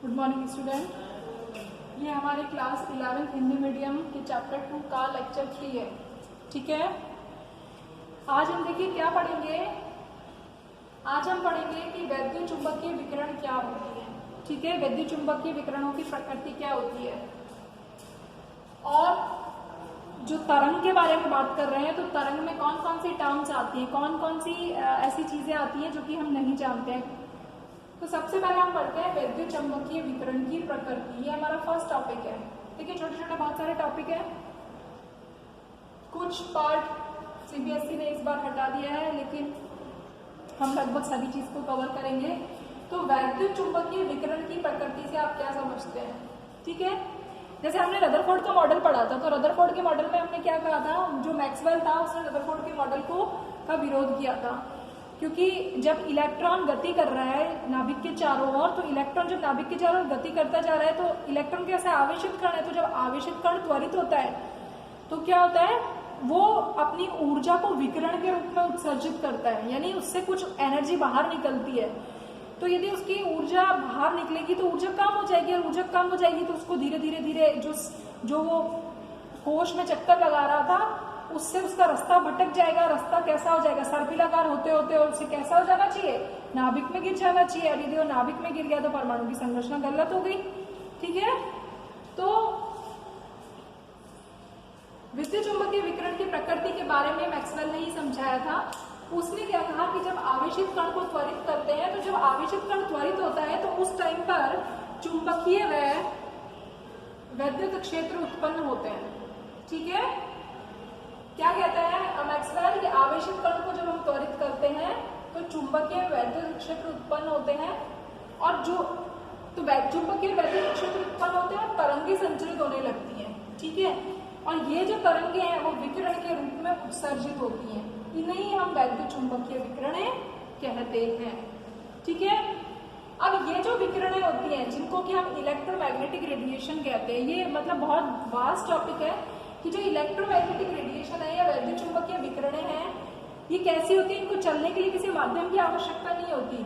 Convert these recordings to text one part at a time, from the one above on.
Good morning student. ये हमारे class 11 Hindi medium के चैप्टर 2 का लेक्चर 3 है। ठीक है, आज हम देखिए क्या पढ़ेंगे। आज हम पढ़ेंगे कि वैद्युत चुंबकीय विकिरण क्या होती है। ठीक है, वैद्युत चुंबकीय विकिरणों की प्रकृति क्या होती है और जो तरंग के बारे में बात कर रहे हैं तो तरंग में कौन कौन सी टर्म्स आती हैं, कौन कौन सी ऐसी चीजें आती हैं जो कि हम नहीं जानते हैं। तो सबसे पहले हम पढ़ते हैं वैद्युत चुंबकीय विकिरण की प्रकृति। ये हमारा फर्स्ट टॉपिक है। देखिए छोटे छोटे बहुत सारे टॉपिक है, कुछ पार्ट सीबीएसई ने इस बार हटा दिया है लेकिन हम लगभग सभी चीज को कवर करेंगे। तो वैद्युत चुंबकीय विकिरण की प्रकृति से आप क्या समझते हैं। ठीक है, जैसे हमने रदरफोर्ड का मॉडल पढ़ा था, तो रदरफोर्ड के मॉडल में हमने क्या कहा था, जो मैक्सवेल था उसने रदरफोर्ड के मॉडल का विरोध किया था, क्योंकि जब इलेक्ट्रॉन गति कर रहा है नाभिक के चारों ओर, तो इलेक्ट्रॉन जब नाभिक के चारों ओर गति करता जा रहा है तो इलेक्ट्रॉन कैसे आवेशित कण है, तो जब आवेशित कण त्वरित होता है तो क्या होता है, वो अपनी ऊर्जा को विकिरण के रूप में उत्सर्जित करता है, यानी उससे कुछ एनर्जी बाहर निकलती है। तो यदि उसकी ऊर्जा बाहर निकलेगी तो ऊर्जा कम हो जाएगी, और ऊर्जा कम हो जाएगी तो उसको धीरे धीरे धीरे जो वो कोश में चक्कर लगा रहा था उससे उसका रास्ता भटक जाएगा। रास्ता कैसा हो जाएगा, सर्पिलाकार होते होते और उसे कैसा हो जाना चाहिए, नाभिक में गिर जाना चाहिए। और यदि वो नाभिक में गिर गया तो परमाणु की संरचना गलत हो गई। ठीक है, तो विद्युत चुंबकीय विकिरण की प्रकृति के बारे में मैक्सवेल ने ही समझाया था। उसने क्या कहा कि जब आवेशित कण को त्वरित करते हैं, तो जब आवेशित कण त्वरित होता है तो उस टाइम पर चुंबकीय व वैद्युत क्षेत्र उत्पन्न होते हैं। ठीक है, क्या कहता है मैक्सवेल कि आवेशित कण को जब हम त्वरित करते हैं तो चुंबकीय वैद्युत क्षेत्र उत्पन्न होते हैं, और जो तो चुंबकीय वैद्युत क्षेत्र उत्पन्न होते हैं और तरंगे संचरित होने लगती हैं। ठीक है, और ये जो तरंगे हैं वो विकिरण के रूप में उत्सर्जित होती हैं, इन्हें हम वैद्युत चुंबकीय विकिरणें कहते हैं। ठीक है, अब ये जो विकिरणें होती हैं जिनको कि हम इलेक्ट्रोमैग्नेटिक रेडिएशन कहते हैं, ये मतलब बहुत वास्ट टॉपिक है कि जो इलेक्ट्रोमैग्नेटिक रेडिएशन है या वैद्युत चुंबकीय विकिरणें हैं ये कैसी होती है, इनको चलने के लिए किसी माध्यम की आवश्यकता नहीं होती।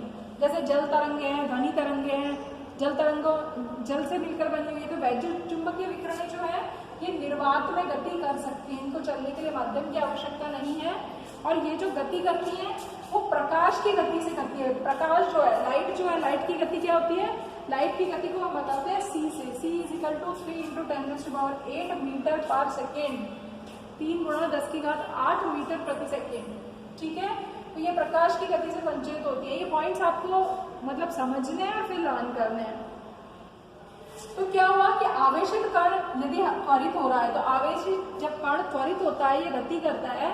जैसे जल तरंगे हैं, ध्वनि तरंगे हैं, जल तरंगों जल से मिलकर बनी हुई है। तो वैद्युत चुंबकीय विकिरणें जो है ये निर्वात में गति कर सकती हैं, इनको चलने के लिए माध्यम की आवश्यकता नहीं है। और ये जो गति करती है वो प्रकाश की गति से करती है। प्रकाश जो है, लाइट जो है, लाइट की गति क्या होती है, लाइट की गति को हम बताते हैं c से। c = 3 × 10⁸ मीटर पर सेकेंड, 3 × 10⁸ मीटर प्रति सेकेंड। ठीक है, तो ये प्रकाश की गति से संचरित होती है। ये पॉइंट्स आपको मतलब समझने हैं और फिर लर्न करने हैं। तो क्या हुआ कि आवेशित कण यदि त्वरित हो रहा है, तो आवेशित जब कण त्वरित होता है, ये गति करता है,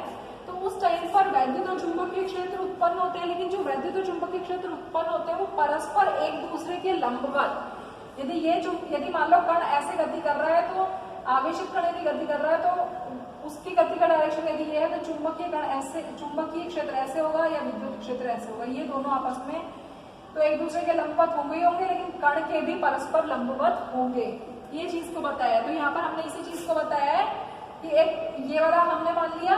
तो उस टाइम पर वैद्युत और चुंबकीय क्षेत्र उत्पन्न होते हैं। लेकिन जो वैद्युत और चुंबकीय क्षेत्र उत्पन्न होते हैं वो परस्पर एक दूसरे के लंबवत। यदि मान लो कण ऐसे गति कर रहा है, तो आवेशित कण यदि गति कर रहा है तो उसकी गति का डायरेक्शन यदि ये है तो चुंबकीय कण ऐसे, चुंबकीय क्षेत्र ऐसे होगा या विद्युत क्षेत्र ऐसे होगा। ये दोनों आपस में तो एक दूसरे के लंबवत होंगे ही होंगे, लेकिन कण के भी परस्पर लंबवत होंगे। ये चीज को बताया। तो यहाँ पर हमने इसी चीज को बताया है कि एक ये वाला हमने मान लिया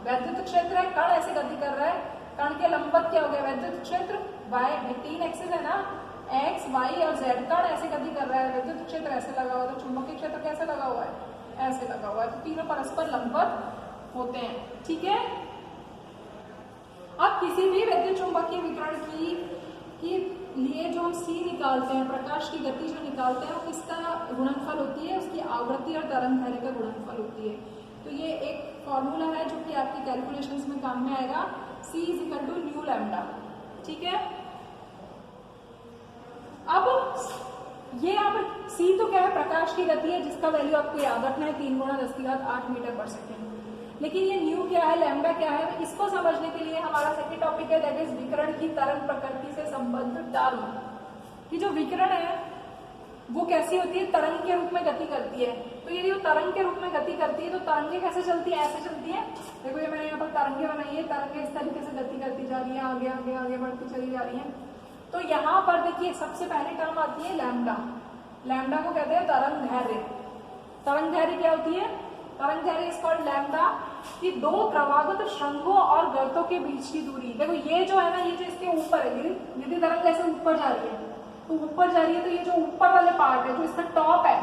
वैद्युत क्षेत्र है, कण ऐसे गति कर रहा है, कण के लंबवत क्या हो गया, वैद्युत क्षेत्र y, 3 एक्सिस है ना, x, y और z। कण ऐसे गति कर रहा है, वैद्युत क्षेत्र ऐसे लगा हुआ है, तो चुंबकीय क्षेत्र कैसे लगा हुआ है, ऐसे लगा हुआ है। तो तीनों परस्पर लंबवत होते हैं। ठीक है, अब किसी भी वैद्युत चुंबकीय विकिरण की लिए जो हम c निकालते हैं, प्रकाश की गति जो निकालते हैं, वो किसका गुणनफल होती है, उसकी आवृत्ति और तरंग दैर्घ्य का गुणनफल होती है। तो ये एक फॉर्मूला है जो कि आपकी कैलकुलेशंस में काम में आएगा, c = न्यू लैम्डा। ठीक है, अब ये यहाँ पर c तो क्या है, प्रकाश की गति है जिसका वैल्यू आपको याद रखना है 3 × 10⁸ मीटर पर सेकेंड। लेकिन ये न्यू क्या है, लैम्डा क्या है, तो इसको समझने के लिए हमारा सेकंड टॉपिक है दैट इज विकिरण की तरंग प्रकृति से संबद्ध टर्म। कि जो विकिरण है वो कैसी होती है, तरंग के रूप में गति करती है। तो यदि वो तरंग के रूप में गति करती है तो तरंगे कैसे चलती है, ऐसे चलती है। देखो ये मैंने यहाँ पर तरंगे बनाई है, तरंगे इस तरीके से गति करती जा रही है, आगे आगे आगे बढ़ती चली जा रही है। तो यहाँ पर देखिए सबसे पहली टर्म आती है लैम्डा। लैम्डा को कहते हैं तरंग दैर्घ्य। तरंग दैर्घ्य क्या होती है, तरंग दैर्घ्य इज कॉल्ड लैम्डा। कि दो क्रमागत श्रृंगों और गर्तों के बीच की दूरी। देखो ये जो है ना, ये जो इसके ऊपर है, यदि तरंग ऐसे ऊपर जा रही है तो ऊपर जा रही है तो ये जो ऊपर वाले पार्ट है, जो इसका टॉप है,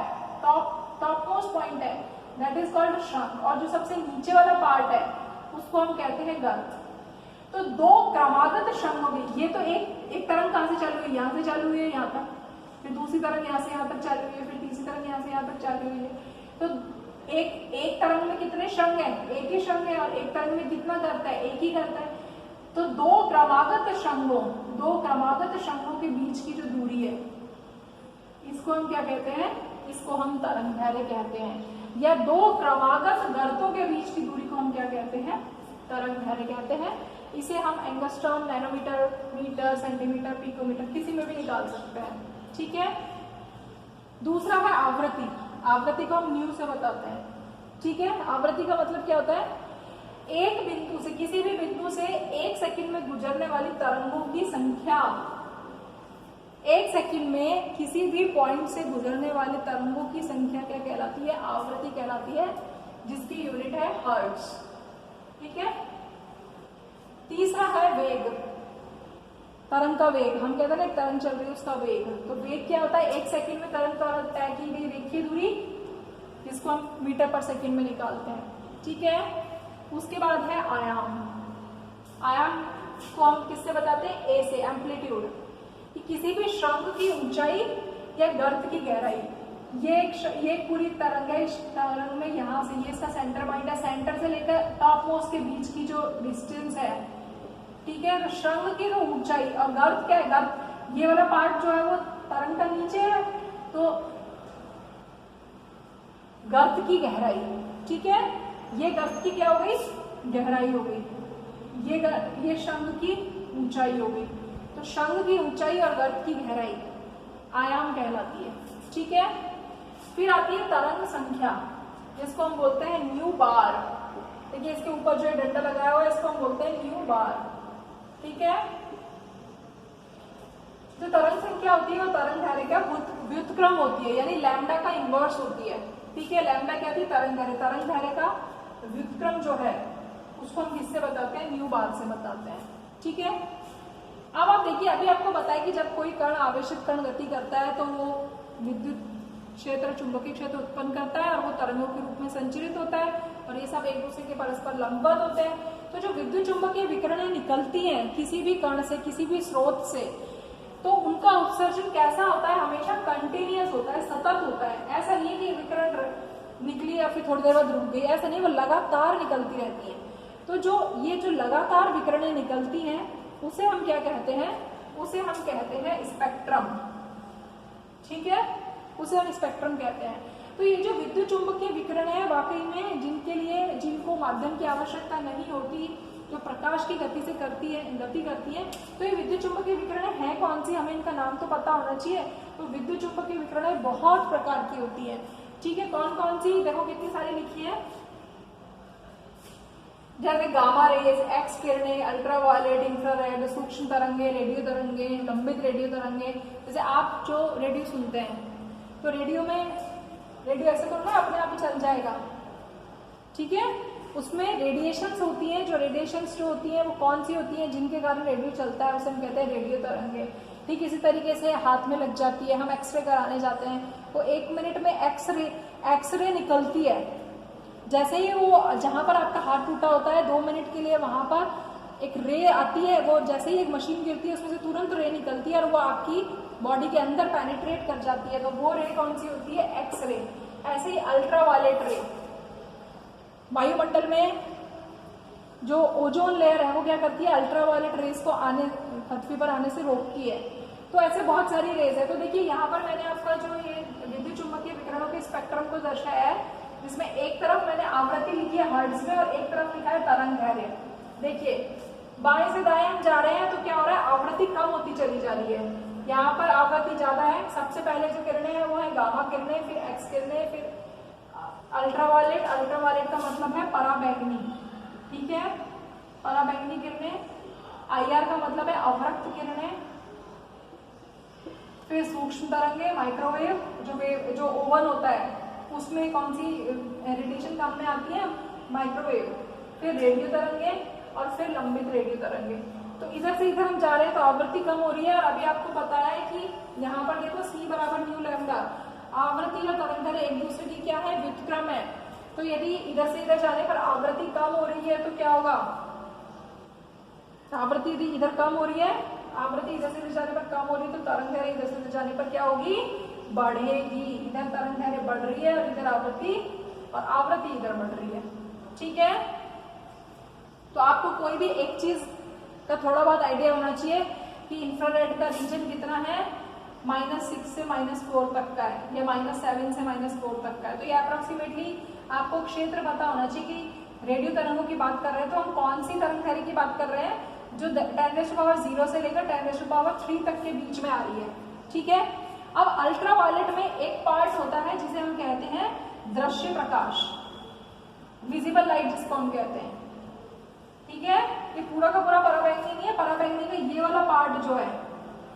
टॉप मोस्ट पॉइंट है, दैट इज कॉल्ड शंख। और जो सबसे नीचे वाला पार्ट है उसको हम कहते हैं गर्त। तो दो क्रमागत शंख हो गई। ये तो एक तरंग कहाँ से चालू हुई, यहाँ से चालू हुई है यहाँ तक, फिर दूसरी तरंग यहाँ से यहाँ तक चालू हुई है, फिर तीसरी तरंग यहाँ से यहाँ तक चालू हुई है। तो एक तरंग में कितने शंख है, एक ही शंख है, और एक तरंग में कितना करता है, एक ही करता है। तो दो क्रमागत शंखों के बीच की जो दूरी है इसको हम क्या कहते हैं, इसको हम तरंग दैर्घ्य कहते हैं। या दो क्रमागत गर्तों के बीच की दूरी को हम क्या कहते हैं, तरंग दैर्घ्य कहते हैं। इसे हम angstrom, nanometre, metre, centimetre, picometre किसी में भी निकाल सकते हैं। ठीक है। दूसरा है आवृत्ति। आवृत्ति को हम न्यू से बताते हैं। ठीक है। आवृत्ति का मतलब क्या होता है, एक बिंदु से, किसी भी बिंदु से एक सेकंड में गुजरने वाली तरंगों की संख्या, एक सेकंड में किसी भी पॉइंट से गुजरने वाली तरंगों की संख्या क्या कहलाती है, आवृत्ति कहलाती है, जिसकी यूनिट है हर्ट्ज। ठीक है। तीसरा है वेग। तरंग का वेग, हम कहते हैं ना तरंग चल रही है उसका वेग। तो वेग क्या होता है, एक सेकंड में तरंग द्वारा तय की गई रेखीय दूरी, जिसको हम मीटर पर सेकंड में निकालते हैं। ठीक है। उसके बाद है आयाम। आयाम को हम किससे बताते हैं, ए से, एम्पलीट्यूड, कि किसी भी शंख की ऊंचाई या गर्त की गहराई। ये पूरी तरंग है, इस तरंग में यहाँ से, ये इसका सेंटर पॉइंट है, सेंटर से लेकर टॉप मोस्ट के बीच की जो डिस्टेंस है। ठीक है। तो शंख की जो ऊंचाई, और गर्त क्या है, गर्त ये वाला पार्ट जो है वो तरंग का नीचे है, तो गर्त की गहराई। ठीक है। ये गर्त की क्या हो गई, गहराई हो गई। ये शंख की ऊंचाई हो गई। तो शंख की ऊंचाई और गर्त की गहराई आयाम कहलाती है। ठीक है। फिर आती है तरंग संख्या, जिसको हम बोलते हैं न्यू बार। देखिए इसके ऊपर जो डंडा लगाया हुआ है इसको हम बोलते हैं न्यू बार। ठीक है। जो तरंग संख्या होती है वो तरंग दैर्घ्य का व्युत्क्रम होती है, यानी लैम्डा का इन्वर्स होती है। ठीक है। लैम्डा क्या थी, तरंग दैर्घ्य। तरंग दैर्घ्य का व्युत्क्रम जो है उसको हम किससे बताते हैं, न्यू बार से बताते हैं। ठीक है। अब आप देखिए, अभी आपको बताया कि जब कोई कण, आवेशित कण गति करता है तो वो विद्युत क्षेत्र, चुंबकीय क्षेत्र उत्पन्न करता है और वो तरंगों के रूप में संचरित होता है, और ये सब एक दूसरे के परस्पर लंबवत होते हैं। तो जो विद्युत चुंबकीय विकिरणें निकलती हैं किसी भी कण से, किसी भी स्रोत से, तो उनका उत्सर्जन कैसा होता है, हमेशा कंटिन्यूअस होता है, सतत होता है। ऐसा नहीं कि विकिरण निकली या फिर थोड़ी देर बाद रुक गई, ऐसा नहीं, वो लगातार निकलती रहती है। तो ये जो लगातार विकिरणें निकलती हैं उसे हम क्या कहते हैं, उसे हम कहते हैं स्पेक्ट्रम। ठीक है। उसे हम स्पेक्ट्रम कहते हैं। तो ये जो विद्युत चुंबकीय विकिरण है, वाकई में जिनको माध्यम की आवश्यकता नहीं होती, जो प्रकाश की गति से गति करती है, तो ये विद्युत चुंबकीय विकिरणें हैं कौन सी, हमें इनका नाम तो पता होना चाहिए। तो विद्युत चुंबकीय विकिरणें बहुत प्रकार की होती है। ठीक है। कौन कौन सी, देखो कितनी सारी लिखी है, जैसे गामा रेज, एक्स किरणें, अल्ट्रावायलेट, इंफ्रारेड, सूक्ष्म तरंगे, रेडियो तरंगे, लंबित रेडियो तरंगे। जैसे आप जो रेडियो सुनते हैं, तो रेडियो ऐसे करो ना, अपने आप ही चल जाएगा। ठीक है। उसमें रेडिएशंस होती हैं, जो रेडिएशंस जो होती हैं वो कौन सी होती हैं, जिनके कारण रेडियो चलता है, उसे हम कहते हैं रेडियो तरंगे। ठीक इसी तरीके से हाथ में लग जाती है, हम एक्सरे कराने जाते हैं, तो 1 मिनट में एक्सरे निकलती है। जैसे ही वो, जहां पर आपका हाथ टूटा होता है, 2 मिनट के लिए वहां पर एक रे आती है, वो जैसे ही एक मशीन गिरती है उसमें से तुरंत रे निकलती है और वो आपकी बॉडी के अंदर पेनिट्रेट कर जाती है। तो वो रे कौन सी होती है, एक्सरे। ऐसे ही अल्ट्रावायलेट रे, वायुमंडल में जो ओजोन लेयर है वो क्या करती है, अल्ट्रावायलेट रेस को पृथ्वी पर आने से रोकती है। तो ऐसे बहुत सारी रेज है। तो देखिए यहाँ पर मैंने आपका जो ये विद्युत चुंबकीय विकिरणों के स्पेक्ट्रम को दर्शाया है, जिसमें एक तरफ मैंने आवृत्ति लिखी है हर्ट्ज में और एक तरफ लिखा है तरंग दैर्घ्य। देखिए बाएं से दाएं हम जा रहे हैं तो क्या हो रहा है, आवृत्ति कम होती चली जा रही है। यहाँ पर आवृत्ति ज्यादा है। सबसे पहले जो किरणें हैं वो है गामा किरणें, फिर एक्स किरणें, फिर अल्ट्रावायलेट। अल्ट्रावायलेट का मतलब है पराबैंगनी। ठीक है। पराबैंगनी किरणें। IR का मतलब है अवरक्त किरणें। फिर सूक्ष्म तरंगे, माइक्रोवेव, जो ओवन होता है उसमें कौन सी रेडिएशन काम में आती है, माइक्रोवेव। फिर रेडियो तरंगे और फिर लंबित रेडियो तरंगे। तो इधर से इधर हम जा रहे हैं तो आवृत्ति कम हो रही है। और अभी आपको पता है कि यहाँ पर देखो C बराबर न्यू लैम्डा, आवृत्ति और तरंग दैर्घ्य एक दूसरे की क्या है, व्युत्क्रम है। तो यदि इधर से इधर जाने पर आवृत्ति कम हो रही है तो क्या होगा, आवृत्ति यदि इधर कम हो रही है, आवृत्ति इधर से इधर जाने पर कम हो रही है तो तरंग दैर्घ्य इधर से इधर जाने पर क्या होगी, बढ़ेगी। इधर तरंग दैर्घ्य बढ़ रही है और इधर आवृत्ति, और आवृत्ति इधर बढ़ रही है। ठीक है, तो आपको कोई भी एक चीज का थोड़ा बहुत आइडिया होना चाहिए कि इंफ्रारेड का रीजन कितना है, -6 से -4 तक का है या -7 से -4 तक का है। तो ये अप्रोक्सीमेटली आपको क्षेत्र पता होना चाहिए कि रेडियो तरंगों की बात कर रहे हैं तो हम कौन सी तरंग दैर्घ्य की बात कर रहे हैं, जो 10⁻0 से लेकर 10⁻3 तक के बीच में आ रही है। ठीक है, अब अल्ट्रावायलेट में एक पार्ट होता है जिसे हम कहते हैं दृश्य प्रकाश, विजिबल लाइट जिसको हम कहते हैं। ठीक है, ये पूरा का पूरा पराबैंगनी नहीं है, पराबैंगनी का ये वाला पार्ट जो है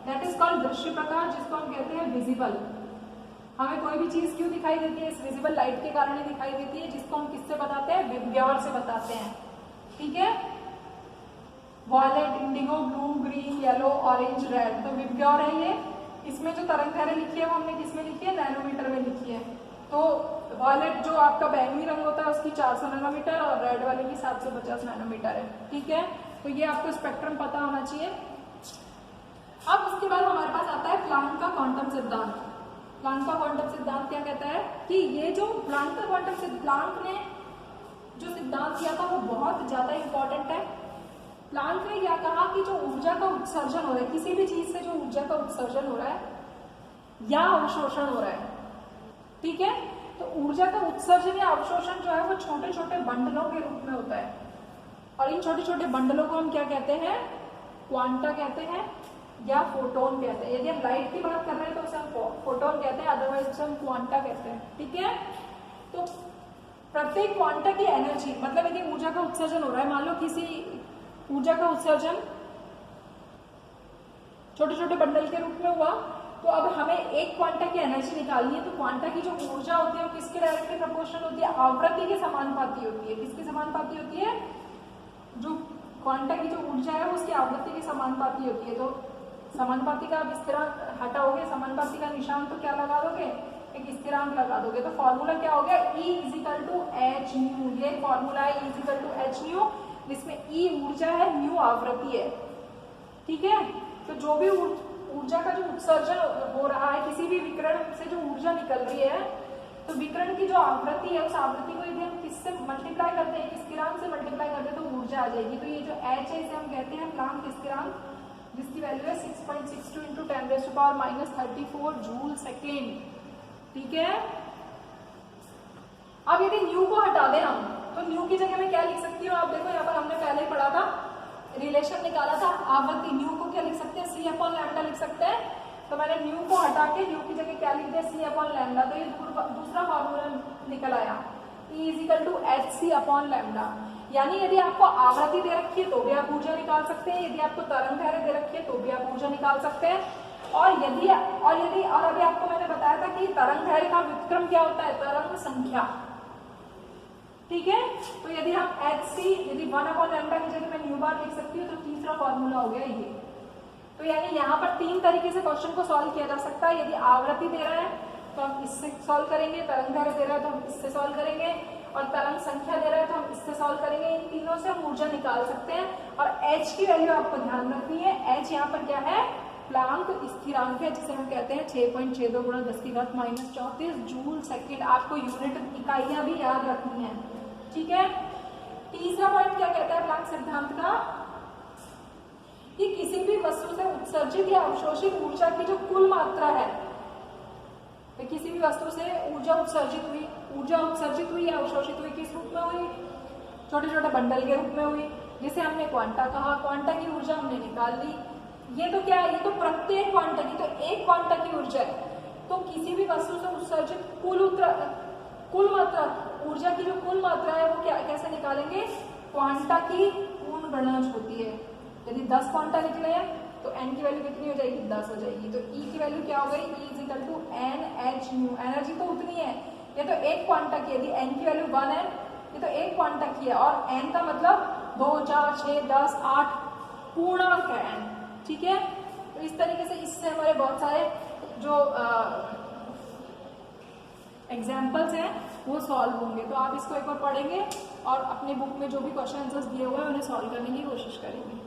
दैट इज कॉल्ड दृश्य प्रकाश, जिसको हम कहते हैं विजिबल। हमें कोई भी चीज क्यों दिखाई देती है, इस विजिबल लाइट के कारण ही दिखाई देती है, जिसको हम किससे बताते हैं, विबग्योर से बताते हैं। ठीक है, violet, indigo, blue, green, yellow, orange, red, तो विबग्योर है ये। इसमें जो तरंग दैर्घ्य लिखी है वो हमने किसमें लिखी है, नैनोमीटर में लिखी है। तो वॉयलेट जो आपका बैंगनी रंग होता है उसकी 400 नैनोमीटर और रेड वाले की 750 नैनोमीटर है। ठीक है, तो ये आपको स्पेक्ट्रम पता होना चाहिए। अब उसके बाद हमारे पास आता है प्लांक का क्वांटम सिद्धांत। प्लांक का क्वांटम सिद्धांत क्या कहता है कि ये जो प्लांक का क्वांटम सिद्धांत, प्लांक ने जो सिद्धांत दिया था वो बहुत ज्यादा इंपॉर्टेंट है। प्लांक ने क्या कहा कि जो ऊर्जा का उत्सर्जन हो रहा है, किसी भी चीज से जो ऊर्जा का उत्सर्जन हो रहा है या अवशोषण हो रहा है, ठीक है, तो ऊर्जा का उत्सर्जन या अवशोषण जो है वो छोटे छोटे बंडलों के रूप में होता है। और इन छोटे छोटे बंडलों को हम क्या कहते हैं, क्वांटा कहते हैं या फोटोन कहते हैं। यदि हम लाइट की बात कर रहे हैं तो उसे हम फोटोन कहते हैं, अदरवाइज उसे हम क्वांटा कहते हैं। ठीक है, तो प्रत्येक क्वांटा की एनर्जी, मतलब यदि ऊर्जा का उत्सर्जन हो रहा है, मान लो किसी ऊर्जा का उत्सर्जन छोटे छोटे बंडल के रूप में हुआ, तो अब हमें एक क्वांटा की एनर्जी निकालनी है। तो क्वांटा की जो ऊर्जा होती है वो किसके डायरेक्टली प्रोपोर्शनल होती है, आवृत्ति के समानुपाती होती है। किसके समानुपाती होती है, जो क्वांटा की जो ऊर्जा है वो उसकी आवृत्ति के समानुपाती होती है। तो समानुपाती का आप स्थिरांक हटाओगे, समानुपाती का निशान तो क्या लगा दोगे, एक स्थिरांक लगा दोगे। तो फॉर्मूला क्या हो गया, E = h/ν। ये फॉर्मूला है E = h/ν, जिसमें E ऊर्जा है, ν आवृत्ति है। ठीक है, तो जो भी ऊर्जा का जो उत्सर्जन हो रहा है, किसी भी विकिरण से जो ऊर्जा निकल रही है, तो विकिरण की जो आवृत्ति है उस आवृत्ति को यदि हम किससे मल्टीप्लाई करते हैं, स्थिरांक से मल्टीप्लाई करते हैं, तो ऊर्जा आ जाएगी। तो ये जो h है इसे हम कहते हैं प्लांक स्थिरांक, जिसकी वैल्यू है 6.62 × 10⁻³ जूल सेकेंड। ठीक है, अब यदि न्यू को हटा दें हम, तो न्यू की जगह में क्या लिख सकती हूँ, आप देखो यहाँ पर हमने पहले ही पढ़ा था, रिलेशन निकाला था, आवृत्ति न्यू को क्या लिख सकते हैं, C/λ लिख सकते हैं। तो मैंने न्यू को हटा के न्यू की जगह क्या लिख दिया, C/λ। तो ये दूसरा फॉर्मूला निकल आया, E = hc/λ। यानी यदि आपको आवृत्ति दे रखी है तो भी आप ऊर्जा निकाल सकते हैं, यदि आपको तरंग दैर्घ्य दे रखी है तो भी आप ऊर्जा निकाल सकते हैं। और अभी आपको मैंने बताया था कि तरंग दैर्घ्य का व्युत्क्रम क्या होता है, तरंग संख्या। ठीक है, तो यदि हम hc, यदि 1/λ की जगह मैं न्यू बार लिख सकती हूँ, तो तीसरा फॉर्मूला हो गया ये। तो यानी यहाँ पर 3 तरीके से क्वेश्चन को सॉल्व किया जा सकता है। यदि आवृत्ति दे रहा है तो हम इससे सॉल्व करेंगे, तरंग दैर्घ्य दे रहा है तो हम इससे सॉल्व करेंगे, और तरंग संख्या दे रहा है तो हम इससे सॉल्व करेंगे। इन तीनों से हम ऊर्जा निकाल सकते हैं। और h की वैल्यू आपको ध्यान रखनी है, h यहाँ पर क्या है, प्लांक स्थिरांक है, जिसे हम कहते हैं 6.62 × 10⁻⁻34 जूल सेकेंड। आपको यूनिट इकाइयां भी याद रखनी है। ठीक है, तीसरा पॉइंट क्या कहता है प्लांक सिद्धांत का, कि किसी भी वस्तु से उत्सर्जित या अवशोषित ऊर्जा की जो कुल मात्रा है, तो किसी भी वस्तु से ऊर्जा उत्सर्जित हुई या अवशोषित हुई, किस रूप में हुई, छोटे छोटे बंडल के रूप में हुई, जिसे हमने क्वांटा कहा। क्वांटा की ऊर्जा हमने निकाल ली। ये तो क्या है, ये तो प्रत्येक क्वांटा की, तो एक क्वांटा की ऊर्जा है। तो किसी भी वस्तु से उत्सर्जित कुल मात्रा, ऊर्जा की जो कुल मात्रा है वो क्या, कैसे निकालेंगे, क्वांटा की पूर्ण गणना होती है। यदि 10 क्वांटा निकले हैं तो n की वैल्यू कितनी हो जाएगी, 10 हो जाएगी। तो E की वैल्यू क्या हो गई, E = nhν। एनर्जी तो उतनी है, ये तो एक क्वांटा की, यदि n की वैल्यू 1 है, ये तो एक क्वांटा की है, और n का मतलब 2, 4, 6, 10, 8 पूर्णांक है n। ठीक है, तो इस तरीके से इससे हमारे बहुत सारे जो एग्जाम्पल्स हैं वो सॉल्व होंगे। तो आप इसको एक बार पढ़ेंगे और अपनी बुक में जो भी क्वेश्चन आंसर्स दिए हुए हैं उन्हें सॉल्व करने की कोशिश करेंगे।